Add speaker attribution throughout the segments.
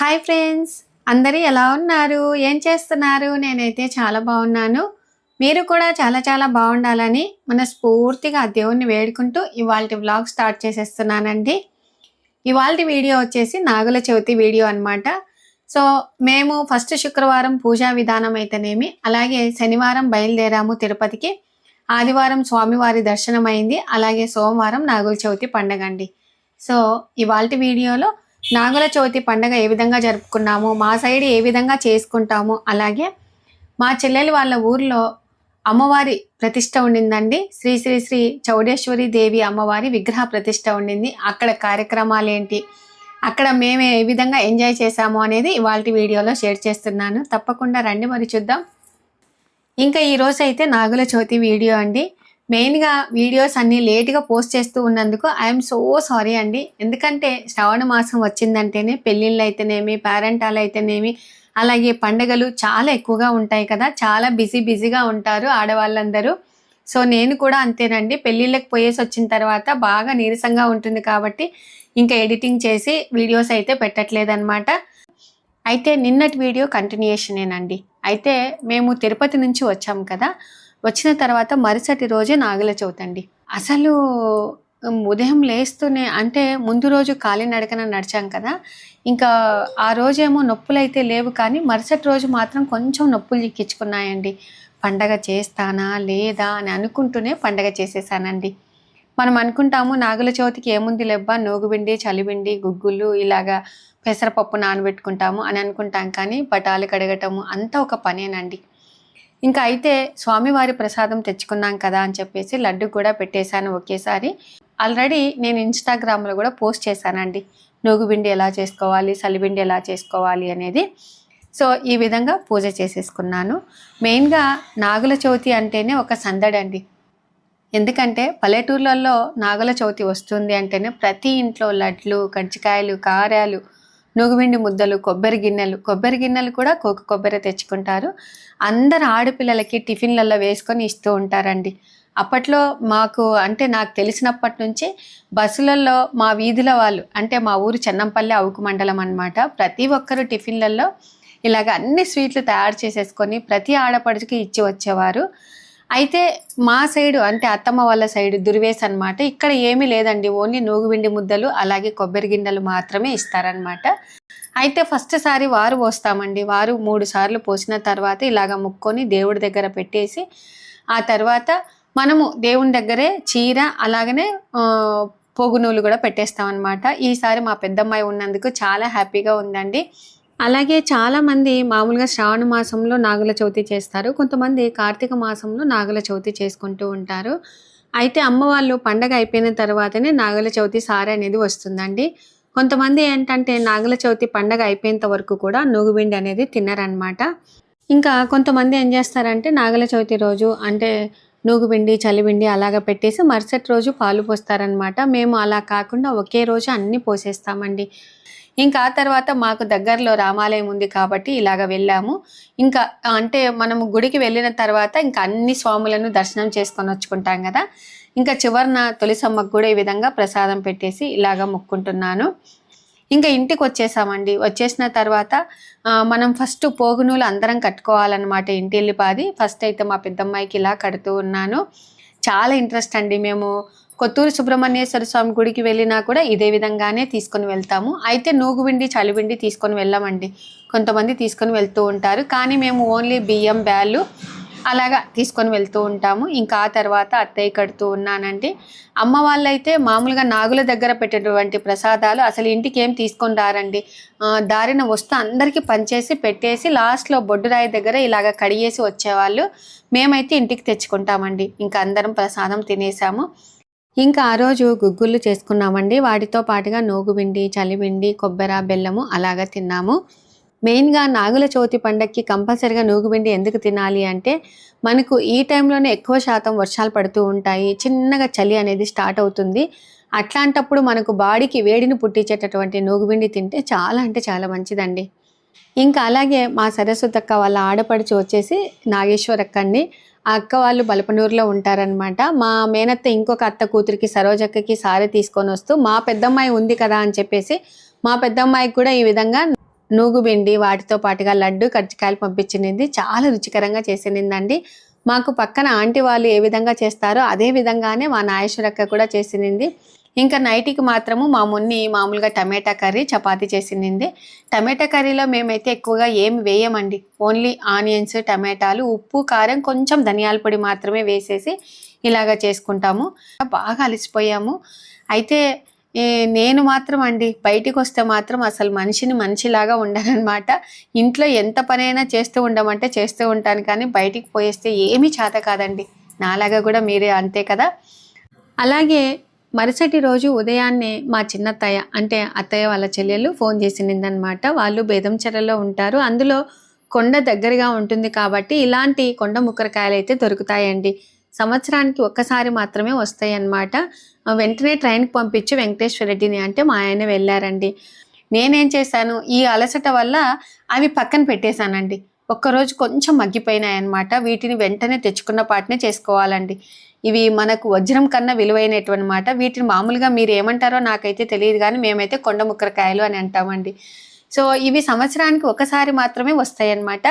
Speaker 1: Hi friends, అందరూ ఎలా ఉన్నారు? ఏం చేస్తున్నారు? నేనైతే చాలా బాగున్నాను. మీరు కూడా చాలా చాలా బాగుండాలని మనస్ఫూర్తిగా ఆ దేవుణ్ణి వేడుకుంటూ ఇవాల్టి వ్లాగ్ స్టార్ట్ చేసేస్తున్నానండి. ఇవాల్టి వీడియో వచ్చేసి నాగుల చవితి వీడియో అన్నమాట. సో మేము ఫస్ట్ శుక్రవారం పూజా విధానం అయితేనేమి, అలాగే శనివారం బయలుదేరాము తిరుపతికి. ఆదివారం స్వామివారి దర్శనం అయింది. అలాగే సోమవారం నాగుల చవితి పండగ అండి. సో ఇవాల్టి వీడియోలో నాగుల చవితి పండగ ఏ విధంగా జరుపుకున్నాము, మా సైడ్ ఏ విధంగా చేసుకుంటాము, అలాగే మా చెల్లెలి వాళ్ళ ఊర్లో అమ్మవారి ప్రతిష్ట ఉండిందండి. శ్రీ శ్రీ శ్రీ చౌడేశ్వరి దేవి అమ్మవారి విగ్రహ ప్రతిష్ట ఉండింది. అక్కడ కార్యక్రమాలు ఏంటి, అక్కడ మేము ఏ విధంగా ఎంజాయ్ చేసాము అనేది ఇవాళ వీడియోలో షేర్ చేస్తున్నాను. తప్పకుండా రండి మరి చూద్దాం. ఇంకా ఈరోజు అయితే నాగుల చవితి వీడియో అండి. మెయిన్గా వీడియోస్ అన్నీ లేట్గా పోస్ట్ చేస్తూ ఉన్నందుకు ఐఎమ్ సో సారీ అండి. ఎందుకంటే శ్రావణ మాసం వచ్చిందంటేనే పెళ్ళిళ్ళు అయితేనేమి, పేరెంటాలు అయితేనేమి, అలాగే పండుగలు చాలా ఎక్కువగా ఉంటాయి కదా. చాలా బిజీగా ఉంటారు ఆడవాళ్ళందరూ. సో నేను కూడా అంతేనండి. పెళ్ళిళ్ళకి పోయేసి వచ్చిన తర్వాత బాగా నీరసంగా ఉంటుంది కాబట్టి ఇంకా ఎడిటింగ్ చేసి వీడియోస్ అయితే పెట్టట్లేదన్నమాట. అయితే నిన్నటి వీడియో కంటిన్యూషనేనండి. అయితే మేము తిరుపతి నుంచి వచ్చాం కదా. వచ్చిన తర్వాత మరుసటి రోజే నాగుల చవితి అండి. అసలు ఉదయం లేస్తూనే, అంటే ముందు రోజు కాలినడకన నడిచాం కదా, ఇంకా ఆ రోజేమో నొప్పులు అయితే లేవు, కానీ మరుసటి రోజు మాత్రం కొంచెం నొప్పులు ఎక్కించుకున్నాయండి. పండగ చేస్తానా లేదా అని అనుకుంటూనే పండగ చేసేసానండి. మనం అనుకుంటాము నాగుల చవితికి ఏముంది లెబ్బా, నూగుబిండి, చలిబిండి, గుగ్గులు, ఇలాగా పెసరపప్పు నానబెట్టుకుంటాము అని అనుకుంటాం, కానీ పటాలు కడగటము అంతా ఒక పనేనండి. ఇంకా అయితే స్వామివారి ప్రసాదం తెచ్చుకున్నాం కదా అని చెప్పేసి లడ్డు కూడా పెట్టేశాను ఒకేసారి. ఆల్రెడీ నేను ఇన్స్టాగ్రామ్లో కూడా పోస్ట్ చేశానండి, నూగుబిండి ఎలా చేసుకోవాలి, చలిబిండి ఎలా చేసుకోవాలి అనేది. సో ఈ విధంగా పూజ చేసేసుకున్నాను. మెయిన్గా నాగుల చవితి అంటేనే ఒక సందడి అండి. ఎందుకంటే పల్లెటూర్లలో నాగుల చవితి వస్తుంది అంటేనే ప్రతి ఇంట్లో లడ్లు, కజ్జికాయలు, కారాలు, నూగుబిండి ముద్దలు, కొబ్బరి గిన్నెలు కూడా కోక కొబ్బరి తెచ్చుకుంటారు. అందరు ఆడపిల్లలకి టిఫిన్లలో వేసుకొని ఇస్తూ ఉంటారండి. అప్పట్లో మాకు, అంటే నాకు తెలిసినప్పటి నుంచి బస్సులలో మా వీధుల వాళ్ళు, అంటే మా ఊరు చెన్నంపల్లి అవుకు మండలం అనమాట, ప్రతి ఒక్కరు టిఫిన్లలో ఇలాగ అన్ని స్వీట్లు తయారు చేసేసుకొని ప్రతి ఆడపడుచుకి ఇచ్చి వచ్చేవారు. అయితే మా సైడు, అంటే అత్తమ్మ వాళ్ళ సైడు దుర్వేస్ అనమాట. ఇక్కడ ఏమీ లేదండి, ఓన్లీ నూగుబిండి ముద్దలు అలాగే కొబ్బరి గిన్నెలు మాత్రమే ఇస్తారనమాట. అయితే ఫస్ట్ సారి వారు పోస్తామండి. వారు 3 సార్లు పోసిన తర్వాత ఇలాగ ముక్కొని దేవుడి దగ్గర పెట్టేసి, ఆ తర్వాత మనము దేవుని దగ్గరే చీర అలాగనే పోగునూలు కూడా పెట్టేస్తాం అనమాట. ఈసారి మా పెద్దమ్మాయి ఉన్నందుకు చాలా హ్యాపీగా ఉందండి. అలాగే చాలామంది మామూలుగా శ్రావణ మాసంలో నాగుల చవితి చేస్తారు, కొంతమంది కార్తీక మాసంలో నాగుల చవితి చేసుకుంటూ ఉంటారు. అయితే అమ్మ వాళ్ళు పండగ అయిపోయిన తర్వాతనే నాగుల చవితి సారి అనేది వస్తుందండి. కొంతమంది ఏంటంటే నాగుల చవితి పండగ అయిపోయేంత వరకు కూడా నూగుబిండి అనేది తిన్నారనమాట. ఇంకా కొంతమంది ఏం చేస్తారంటే నాగుల చవితి రోజు, అంటే నూగుబిండి, చలిబిండి అలాగ పెట్టేసి మరుసటి రోజు పాలు పోస్తారనమాట. మేము అలా కాకుండా ఒకే రోజు అన్నీ పోసేస్తామండి. ఇంకా ఆ తర్వాత మాకు దగ్గరలో రామాలయం ఉంది కాబట్టి ఇలాగ వెళ్ళాము. ఇంకా అంటే మనము గుడికి వెళ్ళిన తర్వాత ఇంకా అన్ని స్వాములను దర్శనం చేసుకొని వచ్చుకుంటాం కదా. ఇంకా చివరిన తులసమ్మకు కూడా ఈ విధంగా ప్రసాదం పెట్టేసి ఇలాగ మొక్కుంటున్నాను. ఇంకా ఇంటికి వచ్చేసామండి. వచ్చేసిన తర్వాత మనం ఫస్ట్ పోగునూలు అందరం కట్టుకోవాలన్నమాట. ఇంటి వెళ్ళిపాది ఫస్ట్ అయితే మా పెద్దమ్మాయికి ఇలా కడుతూ ఉన్నాను. చాలా ఇంట్రెస్ట్ అండి. మేము కొత్తూరు సుబ్రహ్మణ్యేశ్వర స్వామి గుడికి వెళ్ళినా కూడా ఇదే విధంగానే తీసుకొని వెళ్తాము. అయితే నూగుబిండి, చలిబిండి తీసుకొని వెళ్ళామండి. కొంతమంది తీసుకొని వెళ్తూ ఉంటారు, కానీ మేము ఓన్లీ బియ్యం, బ్యాళ్ళు అలాగా తీసుకొని వెళ్తూ ఉంటాము. ఇంకా ఆ తర్వాత అత్తయ్య కడుతూ ఉన్నానండి. అమ్మ వాళ్ళైతే మామూలుగా నాగుల దగ్గర పెట్టేటువంటి ప్రసాదాలు అసలు ఇంటికి ఏం తీసుకొని రారండి. దారిన వస్తూ అందరికీ పంచేసి పెట్టేసి లాస్ట్లో బొడ్డురాయి దగ్గర ఇలాగ కడిగేసి వచ్చేవాళ్ళు. మేమైతే ఇంటికి తెచ్చుకుంటామండి. ఇంకా అందరం ప్రసాదం తినేసాము. ఇంకా ఆ రోజు గుగ్గుళ్ళు చేసుకున్నామండి. వాటితో పాటుగా నూగుబిండి, చలిబిండి, కొబ్బరి, బెల్లము అలాగా తిన్నాము. మెయిన్గా నాగుల చవితి పండగకి కంపల్సరిగా నూగుబిండి ఎందుకు తినాలి అంటే, మనకు ఈ టైంలోనే ఎక్కువ శాతం వర్షాలు పడుతూ ఉంటాయి, చిన్నగా చలి అనేది స్టార్ట్ అవుతుంది. అట్లాంటప్పుడు మనకు బాడీకి వేడిని పుట్టించేటటువంటి నూగుబిండి తింటే చాలా అంటే చాలా మంచిదండి. ఇంకా అలాగే మా సరస్వతక్క వాళ్ళ ఆడపడుచు వచ్చేసి నాగేశ్వరక్క అండి. ఆ అక్క వాళ్ళు బలపనూరులో ఉంటారనమాట. మా మేనత్త ఇంకొక అత్త కూతురికి సరోజక్కకి సారీ తీసుకొని వస్తూ, మా పెద్దమ్మాయి ఉంది కదా అని చెప్పేసి మా పెద్దమ్మాయికి కూడా ఈ విధంగా నూగుబిండి వాటితో పాటుగా లడ్డు కజ్జికాయలు పంపించింది. చాలా రుచికరంగా చేసిందండి. మాకు పక్కన ఆంటీ వాళ్ళు ఏ విధంగా చేస్తారో అదే విధంగానే మా నాగేశ్వరక్క కూడా చేసింది. ఇంకా నైట్కి మాత్రము మా మున్ని మామూలుగా టమాటా కర్రీ చపాతీ చేసింది. టమాటా కర్రీలో మేమైతే ఎక్కువగా ఏమి వేయమండి. ఓన్లీ ఆనియన్స్, టమాటాలు, ఉప్పు, కారం, కొంచెం ధనియాల పొడి మాత్రమే వేసేసి ఇలాగ చేసుకుంటాము. బాగా అలసిపోయాము. అయితే నేను మాత్రం అండి బయటికి వస్తే మాత్రం అసలు మనిషిలాగా ఉండనమాట. ఇంట్లో ఎంత పనైనా చేస్తూ ఉండమంటే చేస్తూ ఉంటాను, కానీ బయటికి పోయేస్తే ఏమీ చేత కాదండి. నాలాగా కూడా మీరే అంతే కదా. అలాగే మరుసటి రోజు ఉదయాన్నే మా చిన్నత్తయ్య అంటే అత్తయ్య వాళ్ళ చెల్లెలు ఫోన్ చేసిందనమాట. వాళ్ళు బేదంచెరలో ఉంటారు. అందులో కొండ దగ్గరగా ఉంటుంది కాబట్టి ఇలాంటి కొండ ముక్కరకాయలు అయితే దొరుకుతాయండి. సంవత్సరానికి ఒక్కసారి మాత్రమే వస్తాయి అన్నమాట. వెంటనే ట్రైన్కి పంపించి వెంకటేశ్వర రెడ్డిని అంటే మా ఆయన వెళ్ళారండి. నేనేం చేశాను, ఈ అలసట వల్ల అవి పక్కన పెట్టేశానండి. ఒక్కరోజు కొంచెం మగ్గిపోయినాయి అన్నమాట. వీటిని వెంటనే తెచ్చుకున్న పాటనే చేసుకోవాలండి. ఇవి మనకు వజ్రం కన్నా విలువైనటువంటి మాట. వీటిని మామూలుగా మీరు ఏమంటారో నాకైతే తెలియదు, కానీ మేమైతే కొండ ముక్కరకాయలు అని అంటామండి. సో ఇవి సంవత్సరానికి ఒకసారి మాత్రమే వస్తాయి అన్నమాట.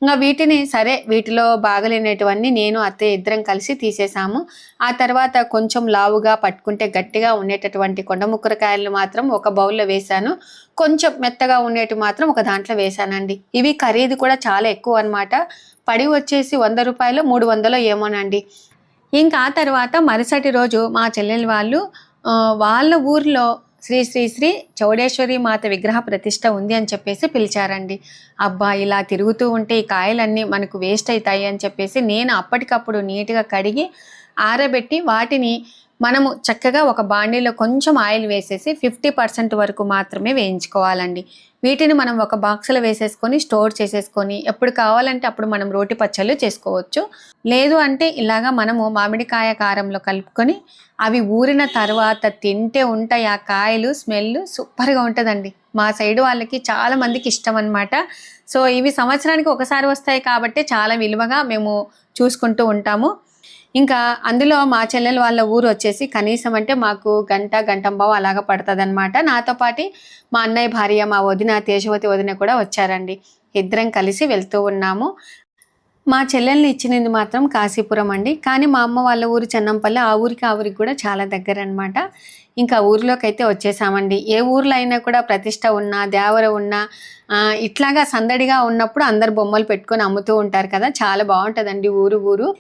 Speaker 1: ఇంకా వీటిని సరే వీటిలో బాగలేనటువన్నీ నేను అత్తయ్య ఇద్దరం కలిసి తీసేసాము. ఆ తర్వాత కొంచెం లావుగా పట్టుకుంటే గట్టిగా ఉండేటటువంటి కొండ ముక్కరకాయలు మాత్రం ఒక బౌల్లో వేశాను. కొంచెం మెత్తగా ఉండేటి మాత్రం ఒక దాంట్లో వేశానండి. ఇవి ఖరీదు కూడా చాలా ఎక్కువ అనమాట. పడి వచ్చేసి 100 రూపాయలు 300 ఏమోనండి. ఇంకా ఆ తర్వాత మరుసటి రోజు మా చెల్లెలు వాళ్ళు వాళ్ళ ఊర్లో శ్రీ శ్రీ శ్రీ చౌడేశ్వరి మాత విగ్రహ ప్రతిష్ట ఉంది అని చెప్పేసి పిలిచారండి. అబ్బా ఇలా తిరుగుతూ ఉంటే ఈ కాయలన్నీ మనకు వేస్ట్ అవుతాయి అని చెప్పేసి నేను అప్పటికప్పుడు నీట్గా కడిగి ఆరబెట్టి వాటిని మనము చక్కగా ఒక బాండీలో కొంచెం ఆయిల్ వేసేసి 50% వరకు మాత్రమే వేయించుకోవాలండి. వీటిని మనం ఒక బాక్స్లో వేసేసుకొని స్టోర్ చేసేసుకొని ఎప్పుడు కావాలంటే అప్పుడు మనం రోటి పచ్చళ్ళు చేసుకోవచ్చు. లేదు అంటే ఇలాగా మనము మామిడికాయ కారంలో కలుపుకొని అవి ఊరిన తర్వాత తింటే ఉంటాయి ఆ కాయలు. స్మెల్ సూపర్గా ఉంటుందండి. మా సైడ్ వాళ్ళకి చాలా మందికి ఇష్టం అనమాట. సో ఇవి సంవత్సరానికి ఒకసారి వస్తాయి కాబట్టి చాలా విలువగా మేము చూసుకుంటూ ఉంటాము. ఇంకా అందులో మా చెల్లెలు వాళ్ళ ఊరు వచ్చేసి కనీసం అంటే మాకు గంటంబావు అలాగా పడుతుంది అనమాట. నాతో పాటు మా అన్నయ్య భార్య, మా వదిన తేజవతి వదిన కూడా వచ్చారండి. ఇద్దరం కలిసి వెళ్తూ ఉన్నాము. మా చెల్లెల్ని ఇచ్చినది మాత్రం కాశీపురం అండి, కానీ మా అమ్మ వాళ్ళ ఊరు చెన్నంపల్లి. ఆ ఊరికి కూడా చాలా దగ్గర అనమాట. ఇంకా ఊరిలోకి అయితే వచ్చేసామండి. ఏ ఊర్లో అయినా కూడా ప్రతిష్ట ఉన్నా దేవర ఉన్నా ఇట్లాగా సందడిగా ఉన్నప్పుడు అందరు బొమ్మలు పెట్టుకొని అమ్ముతూ ఉంటారు కదా, చాలా బాగుంటుందండి ఊరు.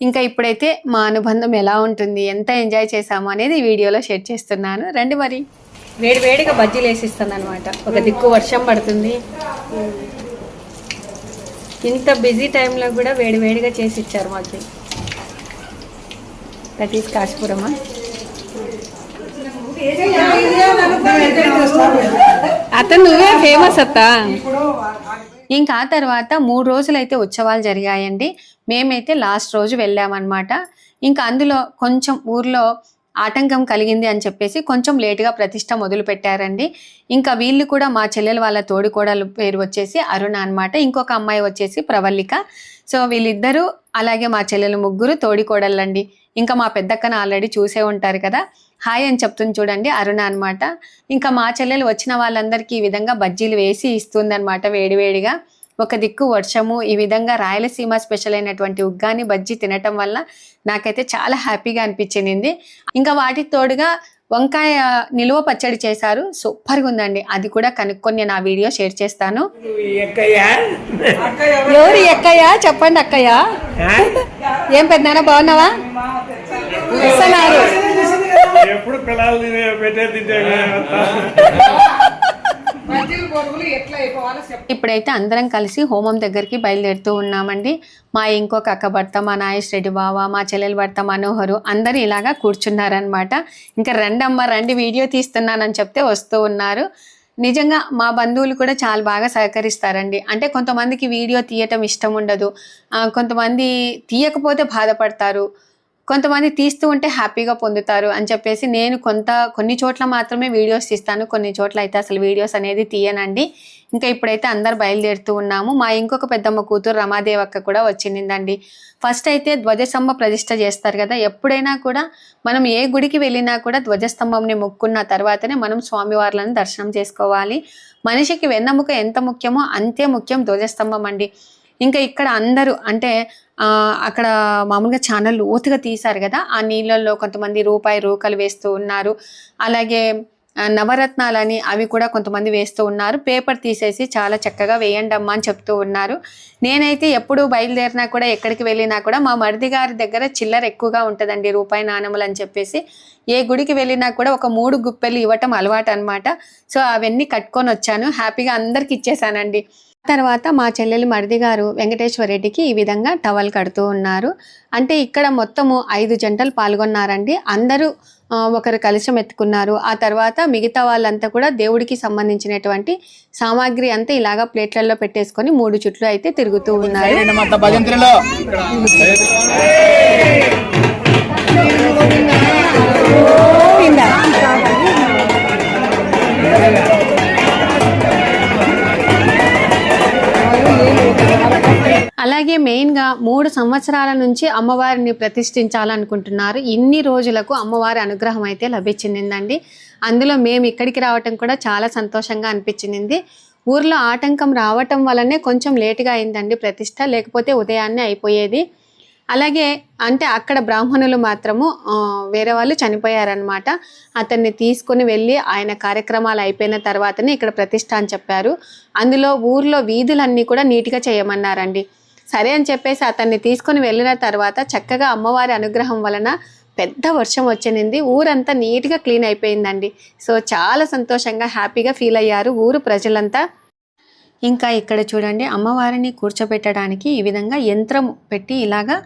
Speaker 1: ఇంకా ఇప్పుడైతే మా అనుబంధం ఎలా ఉంటుంది, ఎంత ఎంజాయ్ చేసాము అనేది వీడియోలో షేర్ చేస్తున్నాను. రండి మరి. వేడివేడిగా బజ్జీలు వేసిస్తాను అనమాట. ఒక దిక్కు వర్షం పడుతుంది. ఇంత బిజీ టైంలో కూడా వేడివేడిగా చేసి ఇచ్చారు మాకు. దట్ ఈస్ కాశీపురమా. అతను నువ్వే ఫేమస్ అత్తా. ఇంకా ఆ తర్వాత 3 రోజులైతే ఉత్సవాలు జరిగాయండి. మేమైతే లాస్ట్ రోజు వెళ్ళామన్నమాట. ఇంకా అందులో కొంచెం ఊర్లో ఆటంకం కలిగింది అని చెప్పేసి కొంచెం లేటుగా ప్రతిష్ట మొదలు పెట్టారండి. ఇంకా వీళ్ళు కూడా మా చెల్లెలు వాళ్ళ తోడికోడలు పేరు వచ్చేసి అరుణ అనమాట. ఇంకొక అమ్మాయి వచ్చేసి ప్రవల్లిక. సో వీళ్ళిద్దరూ అలాగే మా చెల్లెలు ముగ్గురు తోడికోడళ్ళండి. ఇంకా మా పెద్దక్కన ఆల్రెడీ చూసే ఉంటారు కదా, హాయ్ అని చెప్తుంది చూడండి, అరుణ అనమాట. ఇంకా మా చెల్లెలు వచ్చిన వాళ్ళందరికీ ఈ విధంగా బజ్జీలు వేసి ఇస్తుందన్నమాట వేడివేడిగా. ఒక దిక్కు వర్షము. ఈ విధంగా రాయలసీమ స్పెషల్ అయినటువంటి ఉగ్గాని బజ్జీ తినటం వల్ల నాకైతే చాలా హ్యాపీగా అనిపించింది. ఇంకా వాటికి తోడుగా వంకాయ నిలువ పచ్చడి చేశారు. సూపర్గా ఉందండి. అది కూడా కనుక్కొని నేను ఆ వీడియో షేర్ చేస్తాను. ఎవరు ఎక్కయ్యా చెప్పండి అక్కయ్య. ఏం పెద్దనా బాగున్నావా? ఇప్పుడైతే అందరం కలిసి హోమం దగ్గరికి బయలుదేరుతూ ఉన్నామండి. మా ఇంకొక అక్క భర్త, మా నాగేష్ రెడ్డి బావ, మా చెల్లెల భర్త మనోహరు అందరూ ఇలాగా కూర్చున్నారనమాట. ఇంకా రండమ్మ రండి వీడియో తీస్తున్నానని చెప్తే వస్తూ ఉన్నారు. నిజంగా మా బంధువులు కూడా చాలా బాగా సహకరిస్తారండి. అంటే కొంతమందికి వీడియో తీయటం ఇష్టం ఉండదు, కొంతమంది తీయకపోతే బాధపడతారు. కొంతమంది తీస్తూ ఉంటే హ్యాపీగా పొందుతారు అని చెప్పేసి నేను కొన్ని చోట్ల మాత్రమే వీడియోస్ తీస్తాను, కొన్ని చోట్ల అయితే అసలు వీడియోస్ అనేది తీయనండి. ఇంకా ఇప్పుడైతే అందరు బయలుదేరుతూ ఉన్నాము. మా ఇంకొక పెద్దమ్మ కూతురు రమాదేవి అక్క కూడా వచ్చిందండి. ఫస్ట్ అయితే ధ్వజస్తంభ ప్రతిష్ఠ చేస్తారు కదా, ఎప్పుడైనా కూడా మనం ఏ గుడికి వెళ్ళినా కూడా ధ్వజస్తంభంని మొక్కున్న తర్వాతనే మనం స్వామివార్లను దర్శనం చేసుకోవాలి. మనిషికి వెన్నెముక ఎంత ముఖ్యమో అంతే ముఖ్యం ధ్వజస్తంభం అండి. ఇంకా ఇక్కడ అందరూ అంటే అక్కడ మామూలుగా చాలా లోతుగా తీశారు కదా, ఆ నీళ్ళల్లో కొంతమంది రూపాయి రూకలు వేస్తూ ఉన్నారు. అలాగే నవరత్నాలని అవి కూడా కొంతమంది వేస్తూ ఉన్నారు. పేపర్ తీసేసి చాలా చక్కగా వేయండి అమ్మా అని చెప్తూ ఉన్నారు. నేనైతే ఎప్పుడు బయలుదేరినా కూడా ఎక్కడికి వెళ్ళినా కూడా మా మరిది గారి దగ్గర చిల్లర ఎక్కువగా ఉంటుందండి, రూపాయి నాణములు అని చెప్పేసి. ఏ గుడికి వెళ్ళినా కూడా ఒక 3 గుప్పెలు ఇవ్వటం అలవాటు అనమాట. సో అవన్నీ కట్టుకొని వచ్చాను, హ్యాపీగా అందరికి ఇచ్చేసానండి. తర్వాత మా చెల్లెలి మరిది గారు వెంకటేశ్వర రెడ్డికి ఈ విధంగా టవల్ కడుతూ ఉన్నారు. అంటే ఇక్కడ మొత్తము 5 జంటలు పాల్గొన్నారండి. అందరూ ఒకరు కలశం ఎత్తుకున్నారు. ఆ తర్వాత మిగతా వాళ్ళంతా కూడా దేవుడికి సంబంధించినటువంటి సామాగ్రి అంతా ఇలాగా ప్లేట్లలో పెట్టేసుకొని 3 చుట్లు అయితే తిరుగుతూ ఉన్నారు. అలాగే మెయిన్గా 3 సంవత్సరాల నుంచి అమ్మవారిని ప్రతిష్ఠించాలనుకుంటున్నారు. ఇన్ని రోజులకు అమ్మవారి అనుగ్రహం అయితే లభించిందండి. అందులో మేము ఇక్కడికి రావటం కూడా చాలా సంతోషంగా అనిపించింది. ఊర్లో ఆటంకం రావటం వల్లనే కొంచెం లేటుగా అయిందండి ప్రతిష్ఠ, లేకపోతే ఉదయాన్నే అయిపోయేది. అలాగే అంటే అక్కడ బ్రాహ్మణులు మాత్రము వేరే వాళ్ళు చనిపోయారనమాట. అతన్ని తీసుకొని వెళ్ళి ఆయన కార్యక్రమాలు అయిపోయిన తర్వాతనే ఇక్కడ ప్రతిష్ఠ అని చెప్పారు. అందులో ఊర్లో వీధులన్నీ కూడా నీట్గా చేయమన్నారండి. సరే అని చెప్పేసి అతన్ని తీసుకొని వెళ్ళిన తర్వాత చక్కగా అమ్మవారి అనుగ్రహం వలన పెద్ద వర్షం వచ్చింది. ఊరంతా నీట్గా క్లీన్ అయిపోయిందండి. సో చాలా సంతోషంగా హ్యాపీగా ఫీల్ అయ్యారు ఊరు ప్రజలంతా. ఇంకా ఇక్కడ చూడండి అమ్మవారిని కూర్చోబెట్టడానికి ఈ విధంగా యంత్రం పెట్టి ఇలాగా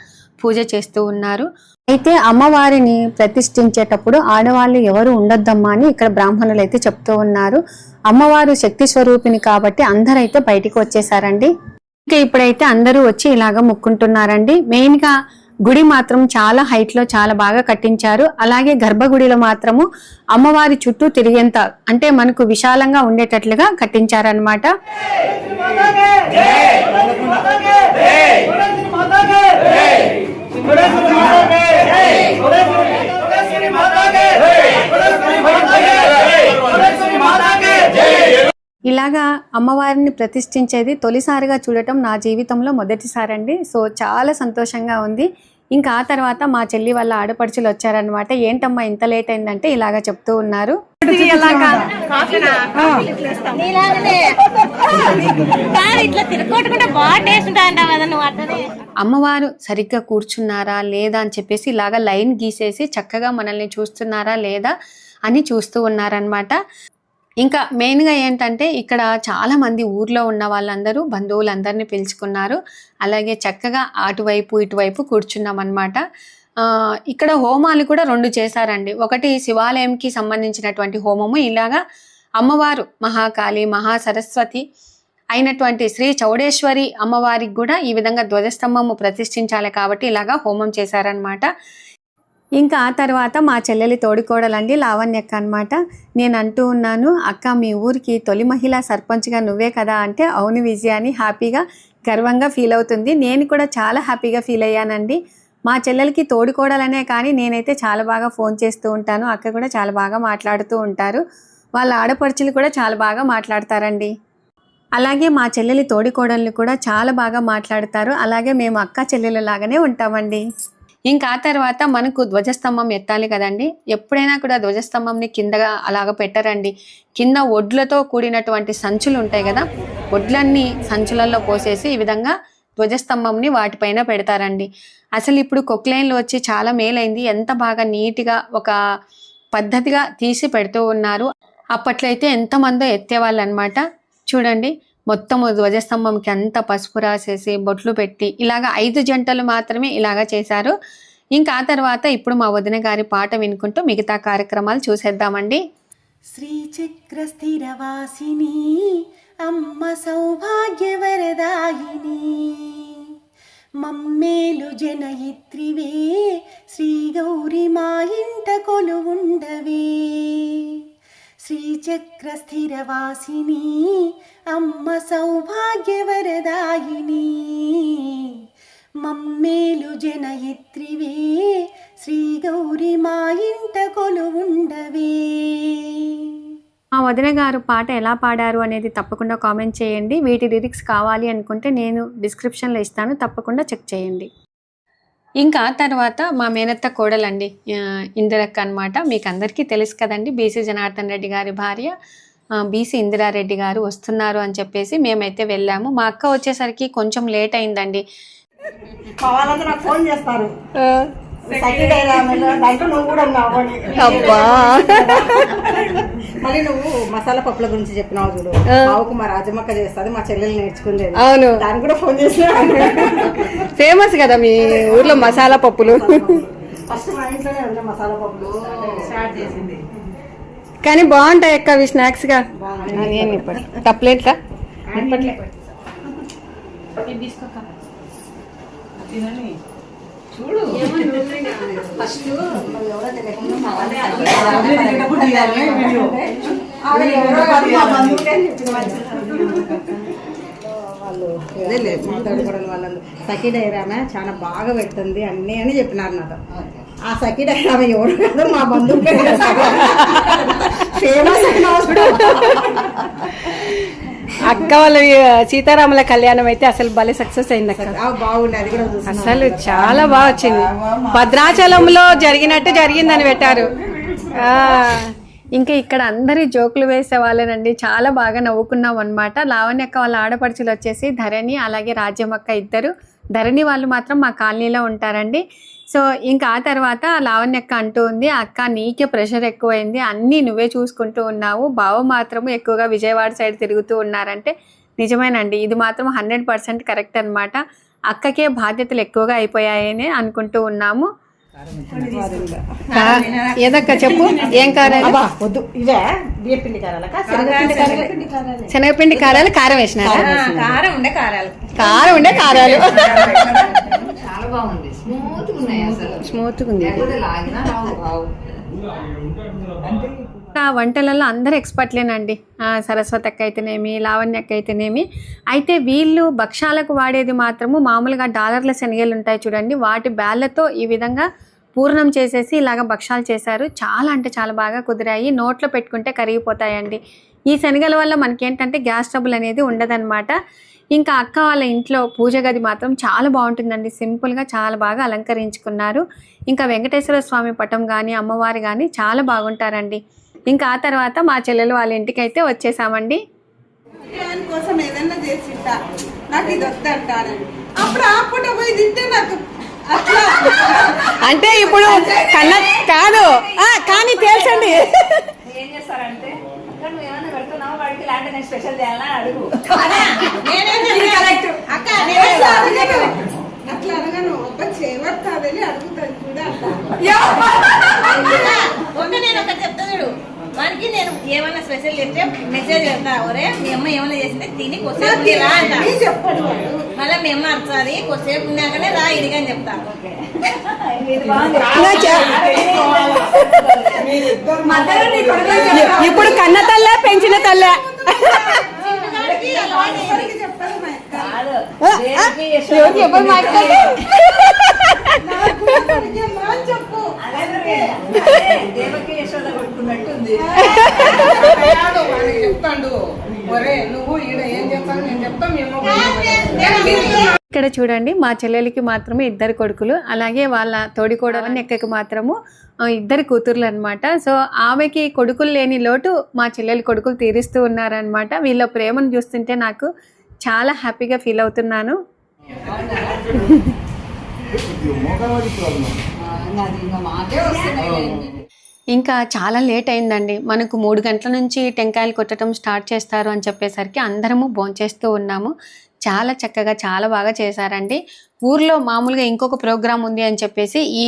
Speaker 1: పూజ చేస్తూ ఉన్నారు. అయితే అమ్మవారిని ప్రతిష్ఠించేటప్పుడు ఆడవాళ్ళు ఎవరు ఉండొద్దమ్మా అని ఇక్కడ బ్రాహ్మణులు అయితే చెప్తూ ఉన్నారు. అమ్మవారు శక్తి స్వరూపిణి కాబట్టి అందరైతే బయటికి వచ్చేసారండి. ఇంకా ఇప్పుడైతే అందరూ వచ్చి ఇలాగ ముక్కుంటున్నారండి. మెయిన్గా గుడి మాత్రం చాలా హైట్ లో చాలా బాగా కట్టించారు. అలాగే గర్భగుడిలో మాత్రము అమ్మవారి చుట్టూ తిరిగేంత అంటే మనకు విశాలంగా ఉండేటట్లుగా కట్టించారనమాట. ఇలాగా అమ్మవారిని ప్రతిష్ఠించేది తొలిసారిగా చూడటం నా జీవితంలో మొదటిసారండి. సో చాలా సంతోషంగా ఉంది. ఇంకా ఆ తర్వాత మా చెల్లి వాళ్ళ ఆడపడుచులు వచ్చారనమాట. ఏంటమ్మా ఇంత లేట్ అయిందంటే ఇలాగా చెప్తూ ఉన్నారు. అమ్మవారు సరిగ్గా కూర్చున్నారా లేదా అని చెప్పేసి ఇలాగా లైన్ గీసేసి చక్కగా మనల్ని చూస్తున్నారా లేదా అని చూస్తూ ఉన్నారనమాట. ఇంకా మెయిన్గా ఏంటంటే ఇక్కడ చాలా మంది ఊర్లో ఉన్న వాళ్ళందరూ బంధువులందరినీ పిలుచుకున్నారు. అలాగే చక్కగా అటువైపు ఇటువైపు కూర్చున్నాం అనమాట. ఇక్కడ హోమాలు కూడా 2 చేశారండి. ఒకటి శివాలయంకి సంబంధించినటువంటి హోమము, ఇలాగా అమ్మవారు మహాకాళి మహాసరస్వతి అయినటువంటి శ్రీ చౌడేశ్వరి అమ్మవారికి కూడా ఈ విధంగా ధ్వజస్తంభము ప్రతిష్ఠించాలి కాబట్టి ఇలాగా హోమం చేశారనమాట. ఇంకా ఆ తర్వాత మా చెల్లెలి తోడికోడలండి లావణ్యక్క అనమాట. నేను అంటూ ఉన్నాను, అక్క మీ ఊరికి తొలి మహిళా సర్పంచ్గా నువ్వే కదా అంటే అవును విజయ అని హ్యాపీగా గర్వంగా ఫీల్ అవుతుంది. నేను కూడా చాలా హ్యాపీగా ఫీల్ అయ్యానండి. మా చెల్లెలకి తోడికోడలనే కానీ నేనైతే చాలా బాగా ఫోన్ చేస్తూ ఉంటాను. అక్క కూడా చాలా బాగా మాట్లాడుతూ ఉంటారు. వాళ్ళ ఆడపడుచులు కూడా చాలా బాగా మాట్లాడతారండి. అలాగే మా చెల్లెలి తోడికోడళ్ళు కూడా చాలా బాగా మాట్లాడతారు. అలాగే మేము అక్క చెల్లెలు లాగానే ఉంటామండి. ఇంకా ఆ తర్వాత మనకు ధ్వజస్తంభం ఎత్తాలి కదండి. ఎప్పుడైనా కూడా ధ్వజస్తంభంని కిందగా అలాగ పెట్టరండి. కింద ఒడ్లతో కూడినటువంటి సంచులు ఉంటాయి కదా, ఒడ్లన్నీ సంచులలో పోసేసి ఈ విధంగా ధ్వజస్తంభంని వాటిపైన పెడతారండి. అసలు ఇప్పుడు కొక్లైన్లు వచ్చి చాలా మేలైంది. ఎంత బాగా నీట్గా ఒక పద్ధతిగా తీసి పెడుతూ ఉన్నారు. అప్పట్లో అయితే ఎంతమందో ఎత్తేవాళ్ళు అనమాట. చూడండి మొత్తము ధ్వజస్తంభంకి అంతా పసుపు రాసేసి బొట్లు పెట్టి ఇలాగా 5 జంటలు మాత్రమే ఇలాగా చేశారు. ఇంకా ఆ తర్వాత ఇప్పుడు మా వదిన గారి పాట వినుకుంటూ మిగతా కార్యక్రమాలు చూసేద్దామండి.
Speaker 2: శ్రీచక్ర స్థిరవాసిని అమ్మ సౌభాగ్యవరదాయిని మమ్మేలు జనయిత్రివే శ్రీ గౌరి మా ఇంట కొలువుండవే శ్రీచక్ర స్థిరవాసిని అమ్మ సౌభాగ్యవరదాయిని మమ్మేలు జనయిత్రివే శ్రీ గౌరి మా ఇంట కొలువుండవే.
Speaker 1: మా వదిన గారు పాట ఎలా పాడారు అనేది తప్పకుండా కామెంట్ చేయండి. వీటి లిరిక్స్ కావాలి అనుకుంటే నేను డిస్క్రిప్షన్లో ఇస్తాను, తప్పకుండా చెక్ చేయండి. ఇంకా తర్వాత మా మేనత్త కోడలండి ఇందిరక్క అనమాట. మీకు అందరికీ తెలుసు కదండి, బీసీ జనార్దన్ రెడ్డి గారి భార్య బీసీ ఇందిరారెడ్డి గారు వస్తున్నారు అని చెప్పేసి మేమైతే వెళ్ళాము. మా అక్క వచ్చేసరికి కొంచెం లేట్ అయిందండి.
Speaker 3: వాళ్ళంతా నాకు ఫోన్ చేస్తారు, మళ్ళీ నువ్వు మసాలా పప్పుల గురించి చెప్పినావు చూడు, మావుకు మా రాజమ్మక్క చేస్తుంది, మా చెల్లెలు నేర్చుకుంది. అవును, దానికి కూడా ఫోన్ చేసిన.
Speaker 1: ఫేమస్ కదా మీ ఊర్లో మసాలా పప్పులు.
Speaker 3: ఫస్ట్ మా ఇంట్లోనే ఉంది మసాలా పప్పులు స్టార్ట్ చేసింది.
Speaker 1: కానీ బాగుంటాయి అక్క అవి స్నాక్స్ గా. ప్లేట్లా
Speaker 3: చూడు వాళ్ళు వాళ్ళందరూ సఖీ డైరామే చాలా బాగా పెడుతుంది అన్నీ అని చెప్పినారు నాతో. ఆ సఖీ డైరామే ఎవరు కాదు, మా బంధువు ఫేమస్
Speaker 1: అక్క వాళ్ళ సీతారాముల కళ్యాణం అయితే అసలు భలే సక్సెస్ అయింది అక్క.
Speaker 3: బాగుంది, అది కూడా
Speaker 1: అసలు చాలా బాగా వచ్చింది. భద్రాచలంలో జరిగినట్టు జరిగిందని పెట్టారు. ఇంకా ఇక్కడ అందరి జోకులు వేసే వాళ్ళేనండి, చాలా బాగా నవ్వుకున్నాం అనమాట. లావణ్య అక్క వాళ్ళ ఆడపడుచులు వచ్చేసి ధరణి అలాగే రాజ్యమక్క ఇద్దరు. ధరణి వాళ్ళు మాత్రం మా కాలనీలో ఉంటారండి. సో ఇంకా ఆ తర్వాత లావణ్య అక్క అంటూ ఉంది, అక్క నీకే ప్రెషర్ ఎక్కువైంది, అన్నీ నువ్వే చూసుకుంటూ ఉన్నావు, బావ మాత్రము ఎక్కువగా విజయవాడ సైడ్ తిరుగుతూ ఉన్నారంటే నిజమేనండి, ఇది మాత్రం 100% కరెక్ట్ అనమాట. అక్కకే బాధ్యతలు ఎక్కువగా అయిపోయాయని అనుకుంటూ ఉన్నాము. ఏదక్క చెప్పు, ఏం కారాలు?
Speaker 3: వద్దు, ఇవే బియ్యపిండి కారాలక
Speaker 1: శనగపిండి కారాలు కారం వేసినారా?
Speaker 3: కారం ఉండే కారాలు,
Speaker 1: కారం ఉండే కారాలు.
Speaker 4: చాలా బాగుంది, స్మూత్గా ఉన్నాయి, అసలు
Speaker 1: స్మూత్గా ఉంది. వంటలలో అందరూ ఎక్స్పర్ట్లేనండి. సరస్వతి అక్క అయితేనేమి, లావణ్య అక్క అయితేనేమి. అయితే వీళ్ళు భక్షాలకు వాడేది మాత్రము మామూలుగా డాలర్ల శనగలు ఉంటాయి చూడండి, వాటి బ్యాళ్ళతో ఈ విధంగా పూర్ణం చేసేసి ఇలాగ భక్షాలు చేశారు. చాలా అంటే చాలా బాగా కుదిరాయి, నోట్లో పెట్టుకుంటే కరిగిపోతాయండి. ఈ శనగల వల్ల మనకేంటంటే గ్యాస్ ట్రబుల్ అనేది ఉండదన్నమాట. ఇంకా అక్క వాళ్ళ ఇంట్లో పూజ గది మాత్రం చాలా బాగుంటుందండి, సింపుల్గా చాలా బాగా అలంకరించుకున్నారు. ఇంకా వెంకటేశ్వర స్వామి పటం కానీ అమ్మవారు కానీ చాలా బాగుంటారండి. ఇంకా ఆ తర్వాత మా చెల్లెలు వాళ్ళ ఇంటికి అయితే వచ్చేసామండి.
Speaker 2: కోసం ఏదన్నా చేసి నాకు ఇది వద్దంటారని అప్పుడు ఆపుకుంటా పోయి తింటే నాకు
Speaker 1: అంటే ఇప్పుడు కన్నా కాదు కానీ తెలుసండి,
Speaker 4: ఏం చేస్తారంటే నువ్వు ఏమైనా పెడుతున్నావు వాడికి ఇలాంటి నేను స్పెషల్ చేయాలని అడుగు.
Speaker 2: అట్లా అడగను, ఒక చేవర్ కాదని అడుగుతాను కూడా.
Speaker 5: నేను ఒకటి చెప్తాను, వానికి నేను ఏమైనా స్పెషల్ చెప్తే మెసేజ్ పెడతా, ఒరే మీ అమ్మ ఏమైనా చేస్తే తిని కొద్దిసేపు రా అంట. మళ్ళీ మీ అమ్మ అర్థాది కొద్దిసేపు ఉన్నాకనే రా ఇదిగా అని చెప్తా.
Speaker 1: ఇప్పుడు కన్న తల్లే పెంచిన తల్లే.
Speaker 4: దేవకి యశోద కొట్టుకున్నట్టుంది.
Speaker 3: చెప్తాడు, నువ్వు ఈడ ఏం చెప్తాను నేను చెప్తాను.
Speaker 1: ఇక్కడ చూడండి, మా చెల్లెలికి మాత్రమే 2 కొడుకులు, అలాగే వాళ్ళ తోడికోడలని ఎక్కకి మాత్రము 2 కూతుర్లు అనమాట. సో ఆమెకి కొడుకులు లేని లోటు మా చెల్లెలి కొడుకులు తీరుస్తూ ఉన్నారనమాట. వీళ్ళ ప్రేమను చూస్తుంటే నాకు చాలా హ్యాపీగా ఫీల్ అవుతున్నాను. ఇంకా చాలా లేట్ అయిందండి, మనకు 3 గంటల నుంచి టెంకాయలు కొట్టడం స్టార్ట్ చేస్తారు అని చెప్పేసరికి అందరము భోంచేస్తూ ఉన్నాము. చాలా చక్కగా చాలా బాగా చేశారండి. ఊర్లో మామూలుగా ఇంకొక ప్రోగ్రాం ఉంది అని చెప్పేసి ఈ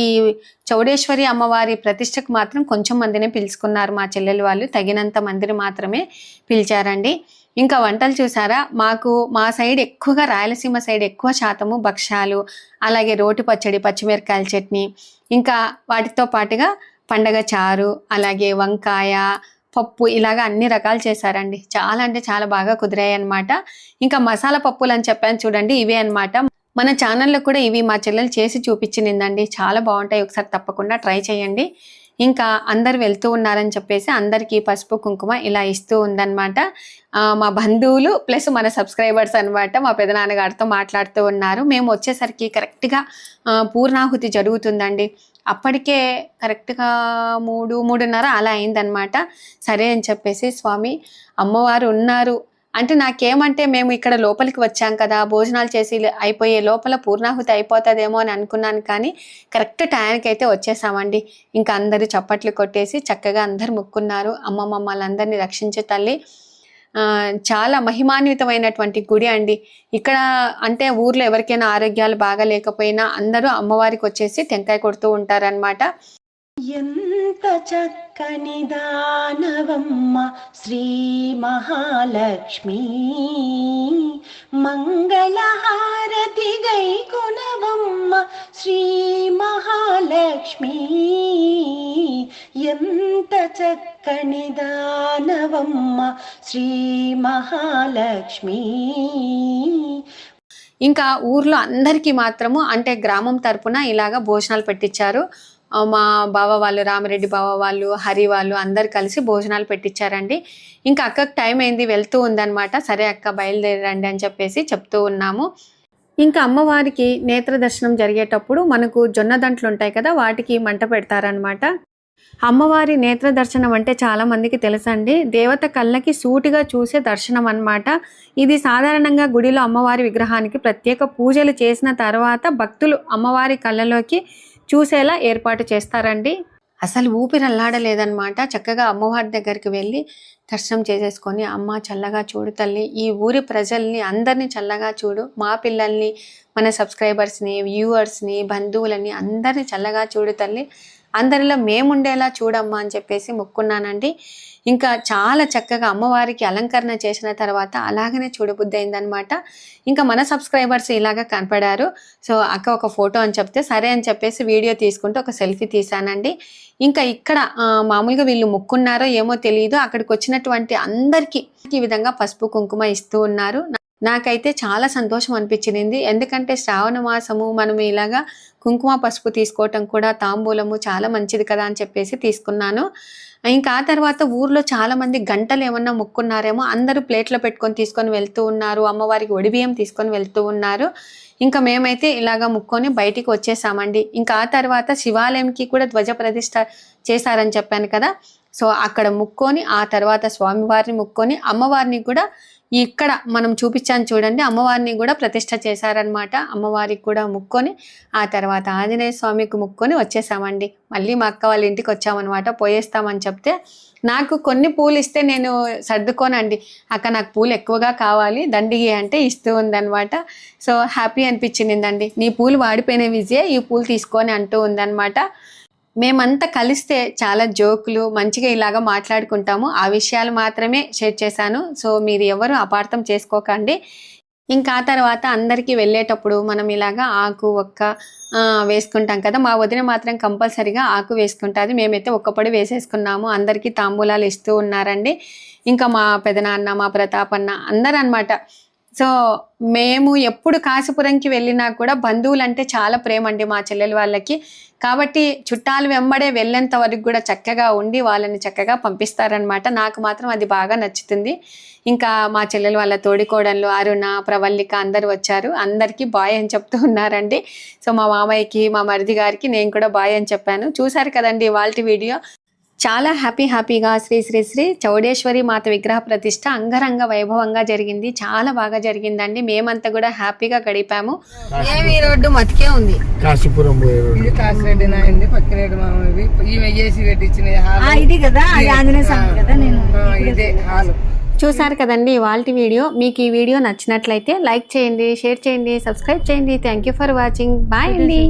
Speaker 1: చౌడేశ్వరి అమ్మవారి ప్రతిష్టకు మాత్రం కొంచెం మందినే పిలుచుకున్నారు మా చెల్లెలు వాళ్ళు, తగినంత మందిని మాత్రమే పిలిచారండి. ఇంకా వంటలు చూసారా, మా సైడ్ ఎక్కువగా రాయలసీమ సైడ్ ఎక్కువ శాతము భక్ష్యాలు, అలాగే రోటి పచ్చడి, పచ్చిమిరకాయల చట్నీ, ఇంకా వాటితో పాటుగా పండగ చారు, అలాగే వంకాయ పప్పు, ఇలాగా అన్ని రకాలు చేశారండి. చాలా అంటే చాలా బాగా కుదిరాయి అనమాట. ఇంకా మసాలా పప్పులు అని చెప్పాను చూడండి, ఇవే అనమాట. మన ఛానల్లో కూడా ఇవి మా చెల్లెలు చేసి చూపించిందండి. చాలా బాగుంటాయి, ఒకసారి తప్పకుండా ట్రై చేయండి. ఇంకా అందరు వెళ్తూ ఉన్నారని చెప్పేసి అందరికీ పసుపు కుంకుమ ఇలా ఇస్తూ ఉందన్నమాట. మా బంధువులు ప్లస్ మన సబ్స్క్రైబర్స్ అనమాట. మా పెదనాన్నగారితో మాట్లాడుతూ ఉన్నారు. మేము వచ్చేసరికి కరెక్ట్గా పూర్ణాహుతి జరుగుతుందండి. అప్పటికే కరెక్ట్గా 3:30 అలా అయిందనమాట. సరే అని చెప్పేసి స్వామి అమ్మవారు ఉన్నారు అంటే నాకేమంటే మేము ఇక్కడ లోపలికి వచ్చాం కదా, భోజనాలు చేసి అయిపోయే లోపల పూర్ణాహుతి అయిపోతుందేమో అని అనుకున్నాను. కానీ కరెక్ట్ టైంకి అయితే వచ్చేసామండి. ఇంకా అందరూ చప్పట్లు కొట్టేసి చక్కగా అందరు మొక్కున్నారు. అమ్మ మమ్మల్ని అందరినీ రక్షించే తల్లి. చాలా మహిమాన్వితమైనటువంటి గుడి అండి. ఇక్కడ అంటే ఊర్లో ఎవరికైనా ఆరోగ్యాలు బాగా లేకపోయినా అందరూ అమ్మవారికి వచ్చేసి టెంకాయ కొడుతూ ఉంటారనమాట.
Speaker 6: ఎంత చక్కని దానవమ్మ శ్రీ మహాలక్ష్మి, మంగళహారతి గైకొనవమ్మ శ్రీ మహాలక్ష్మి, ఎంత చక్కని దానవమ్మ శ్రీ మహాలక్ష్మి.
Speaker 1: ఇంకా ఊర్లో అందరికీ మాత్రము అంటే గ్రామం తరపున ఇలాగా భోజనాలు పెట్టించారు. మా బావ వాళ్ళు, రామిరెడ్డి బావ వాళ్ళు, హరి వాళ్ళు అందరు కలిసి భోజనాలు పెట్టించారండి. ఇంకా అక్కకు టైం అయింది, వెళ్తూ ఉందన్నమాట. సరే అక్క బయలుదేరండి అని చెప్పేసి చెప్తూ ఉన్నాము. ఇంకా అమ్మవారికి నేత్ర దర్శనం జరిగేటప్పుడు మనకు జొన్న దంట్లు ఉంటాయి కదా, వాటికి మంట పెడతారనమాట. అమ్మవారి నేత్ర దర్శనం అంటే చాలా మందికి తెలుసండి. దేవత కళ్ళకి సూటిగా చూసే దర్శనం అన్నమాట. ఇది సాధారణంగా గుడిలో అమ్మవారి విగ్రహానికి ప్రత్యేక పూజలు చేసిన తర్వాత భక్తులు అమ్మవారి కళ్ళలోకి చూసేలా ఏర్పాటు చేస్తారండి. అసలు ఊపిరల్లాడలేదన్నమాట. చక్కగా అమ్మవారి దగ్గరికి వెళ్ళి దర్శనం చేసేసుకొని, అమ్మ చల్లగా చూడు తల్లి, ఈ ఊరి ప్రజల్ని అందరినీ చల్లగా చూడు, మా పిల్లల్ని, మన సబ్స్క్రైబర్స్ని, వ్యూవర్స్ని, బంధువులని అందరినీ చల్లగా చూడు తల్లి, అందరిలో మేముండేలా చూడమ్మా అని చెప్పేసి మొక్కున్నానండి. ఇంకా చాలా చక్కగా అమ్మవారికి అలంకరణ చేసిన తర్వాత అలాగనే చూడబుద్ధి అయిందనమాట. ఇంకా మన సబ్స్క్రైబర్స్ ఇలాగా కనపడారు. సో అక్క ఒక ఫోటో అని చెప్తే సరే అని చెప్పేసి వీడియో తీసుకుంటూ ఒక సెల్ఫీ తీసానండి. ఇంకా ఇక్కడ మామూలుగా వీళ్ళు మొక్కున్నారో ఏమో తెలియదు, అక్కడికి వచ్చినటువంటి అందరికీ ఈ విధంగా పసుపు కుంకుమ ఇస్తూ ఉన్నారు. నాకైతే చాలా సంతోషం అనిపించింది. ఎందుకంటే శ్రావణ మాసము మనం ఇలాగా కుంకుమ పసుపు తీసుకోవటం కూడా తాంబూలము చాలా మంచిది కదా అని చెప్పేసి తీసుకున్నాను. ఇంకా ఆ తర్వాత ఊర్లో చాలా మంది గంటలు ఏమన్నా మొక్కున్నారేమో అందరూ ప్లేట్లో పెట్టుకొని తీసుకొని వెళ్తూ ఉన్నారు. అమ్మవారికి ఒడిబియ్యం తీసుకొని వెళ్తూ ఉన్నారు. ఇంకా మేమైతే ఇలాగా ముక్కొని బయటికి వచ్చేసామండి. ఇంకా ఆ తర్వాత శివాలయంకి కూడా ధ్వజ ప్రతిష్ఠ చేశారని చెప్పాను కదా, సో అక్కడ ముక్కొని ఆ తర్వాత స్వామివారిని ముక్కొని అమ్మవారిని కూడా ఇక్కడ మనం చూపించాను చూడండి, అమ్మవారిని కూడా ప్రతిష్ఠ చేశారనమాట. అమ్మవారికి కూడా ముక్కొని ఆ తర్వాత ఆంజనేయ స్వామికి ముక్కొని వచ్చేసామండి. మళ్ళీ మా అక్క వాళ్ళ ఇంటికి వచ్చామన్నమాట. పోయేస్తామని చెప్తే నాకు కొన్ని పూలు ఇస్తే నేను సర్దుకోనండి, అక్క నాకు పూలు ఎక్కువగా కావాలి దండిగి అంటే ఇస్తూ ఉందన్నమాట. సో హ్యాపీ అనిపించిందండి. నీ పూలు వాడిపోయిన విజయ, ఈ పూలు తీసుకొని అంటూ ఉందన్నమాట. మేమంతా కలిస్తే చాలా జోకులు మంచిగా ఇలాగా మాట్లాడుకుంటాము. ఆ విషయాలు మాత్రమే షేర్ చేశాను. సో మీరు ఎవరు అపార్థం చేసుకోకండి. ఇంకా ఆ తర్వాత అందరికీ వెళ్ళేటప్పుడు మనం ఇలాగా ఆకు ఒక్క వేసుకుంటాం కదా, మా వదిన మాత్రం కంపల్సరీగా ఆకు వేసుకుంటుంది. మేమైతే ఒక్కపొడి వేసేసుకున్నాము. అందరికీ తాంబూలాలు ఇస్తూ ఉన్నారండి. ఇంకా మా పెదనాన్న, మా ప్రతాపన్న అందరూ అనమాట. సో మేము ఎప్పుడు కాశీపురంకి వెళ్ళినా కూడా బంధువులు అంటే చాలా ప్రేమ అండి మా చెల్లెలు వాళ్ళకి. కాబట్టి చుట్టాలు వెంబడే వెళ్ళేంత వరకు కూడా చక్కగా ఉండి వాళ్ళని చక్కగా పంపిస్తారనమాట. నాకు మాత్రం అది బాగా నచ్చుతుంది. ఇంకా మా చెల్లెలు వాళ్ళ తోడికోడళ్ళు అరుణ, ప్రవల్లిక అందరూ వచ్చారు. అందరికీ బాయ్ అని చెప్తూ ఉన్నారండి. సో మా మామయ్యకి, మా మరిది గారికి నేను కూడా బాయ్ అని చెప్పాను. చూసారు కదండి ఇవాల్టి వీడియో. చాలా హ్యాపీగా శ్రీ శ్రీ శ్రీ చౌడేశ్వరి మాత విగ్రహ ప్రతిష్ట అంగరంగ వైభవంగా జరిగింది. చాలా బాగా జరిగిందండి. మేమంతా కూడా హ్యాపీగా గడిపాము. ఏమి రోడ్డు మతికే ఉంది,
Speaker 7: కాశీపురం పోయే రోడ్డు.
Speaker 2: ఇది కాసిరెడ్డి నాయండి, పక్కనేడు మామూలు ఇవి ఏసీ పెట్టించిన
Speaker 6: ఇది కదా, అది ఆంజనేయ స్వామి కదా. నేను
Speaker 2: ఇదే హాలు.
Speaker 1: చూసారు కదండి ఇవాల్టి వీడియో. మీకు ఈ వీడియో నచ్చినట్లయితే లైక్ చేయండి, షేర్ చేయండి, సబ్స్క్రైబ్ చేయండి. Thank you for watching. Bye అండి.